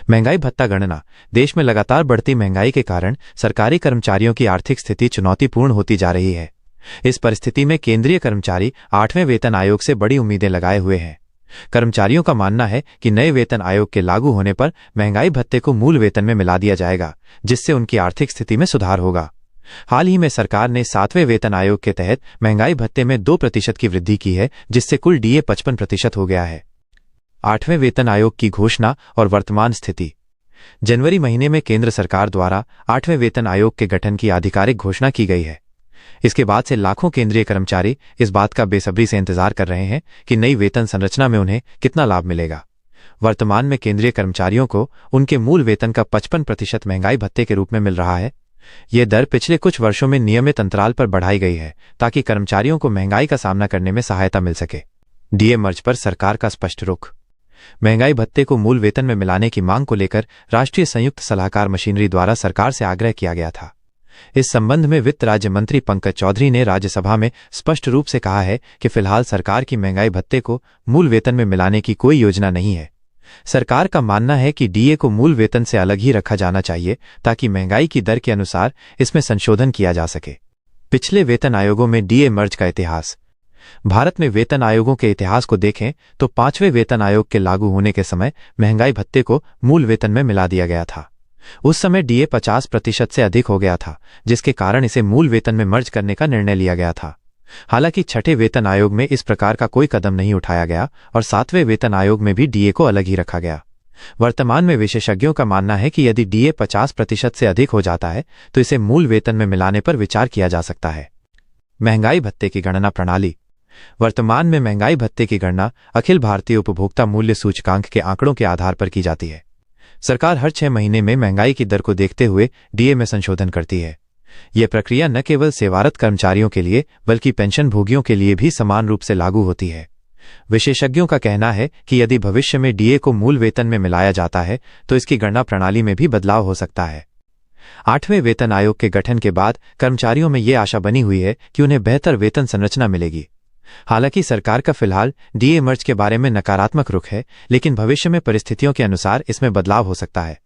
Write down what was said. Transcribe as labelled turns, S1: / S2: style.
S1: महंगाई भत्ता गणना। देश में लगातार बढ़ती महंगाई के कारण सरकारी कर्मचारियों की आर्थिक स्थिति चुनौतीपूर्ण होती जा रही है। इस परिस्थिति में केंद्रीय कर्मचारी 8वें वेतन आयोग से बड़ी उम्मीदें लगाए हुए हैं। कर्मचारियों का मानना है कि नए वेतन आयोग के लागू होने पर महंगाई भत्ते को मूल वेतन में मिला दिया जाएगा, जिससे उनकी आर्थिक स्थिति में सुधार होगा। हाल ही में सरकार ने 7वें वेतन आयोग के तहत महंगाई भत्ते में 2% की वृद्धि की है, जिससे कुल डीए 55% हो गया है। 8वें वेतन आयोग की घोषणा और वर्तमान स्थिति। जनवरी महीने में केंद्र सरकार द्वारा 8वें वेतन आयोग के गठन की आधिकारिक घोषणा की गई है। इसके बाद से लाखों केंद्रीय कर्मचारी इस बात का बेसब्री से इंतजार कर रहे हैं कि नई वेतन संरचना में उन्हें कितना लाभ मिलेगा। वर्तमान में केंद्रीय कर्मचारियों को उनके मूल वेतन का 55% महंगाई भत्ते के रूप में मिल रहा है। यह दर पिछले कुछ वर्षों में नियमित अंतराल पर बढ़ाई गई है, ताकि कर्मचारियों को महंगाई का सामना करने में सहायता मिल सके। डीए मर्ज पर सरकार का स्पष्ट रुख। महंगाई भत्ते को मूल वेतन में मिलाने की मांग को लेकर राष्ट्रीय संयुक्त सलाहकार मशीनरी द्वारा सरकार से आग्रह किया गया था। इस संबंध में वित्त राज्य मंत्री पंकज चौधरी ने राज्यसभा में स्पष्ट रूप से कहा है कि फिलहाल सरकार की महंगाई भत्ते को मूल वेतन में मिलाने की कोई योजना नहीं है। सरकार का मानना है कि डीए को मूल वेतन से अलग ही रखा जाना चाहिए, ताकि महंगाई की दर के अनुसार इसमें संशोधन किया जा सके। पिछले वेतन आयोगों में डीए मर्ज का इतिहास। भारत में वेतन आयोगों के इतिहास को देखें तो 5वें वेतन आयोग के लागू होने के समय महंगाई भत्ते को मूल वेतन में मिला दिया गया था। उस समय डीए 50% से अधिक हो गया था, जिसके कारण इसे मूल वेतन में मर्ज करने का निर्णय लिया गया था। हालांकि 6ठे वेतन आयोग में इस प्रकार का कोई कदम नहीं उठाया गया और 7वें वेतन आयोग में भी डीए को अलग ही रखा गया। वर्तमान में विशेषज्ञों का मानना है कि यदि डीए 50% से अधिक हो जाता है तो इसे मूल वेतन में मिलाने पर विचार किया जा सकता है। महंगाई भत्ते की गणना प्रणाली। वर्तमान में महंगाई भत्ते की गणना अखिल भारतीय उपभोक्ता मूल्य सूचकांक के आंकड़ों के आधार पर की जाती है। सरकार हर 6 महीने में महंगाई की दर को देखते हुए डीए में संशोधन करती है। यह प्रक्रिया न केवल सेवारत कर्मचारियों के लिए बल्कि पेंशन भोगियों के लिए भी समान रूप से लागू होती है। विशेषज्ञों का कहना है कि यदि भविष्य में डीए को मूल वेतन में मिलाया जाता है तो इसकी गणना प्रणाली में भी बदलाव हो सकता है। 8वें वेतन आयोग के गठन के बाद कर्मचारियों में ये आशा बनी हुई है कि उन्हें बेहतर वेतन संरचना मिलेगी। हालांकि सरकार का फिलहाल डीए मर्ज के बारे में नकारात्मक रुख है, लेकिन भविष्य में परिस्थितियों के अनुसार इसमें बदलाव हो सकता है।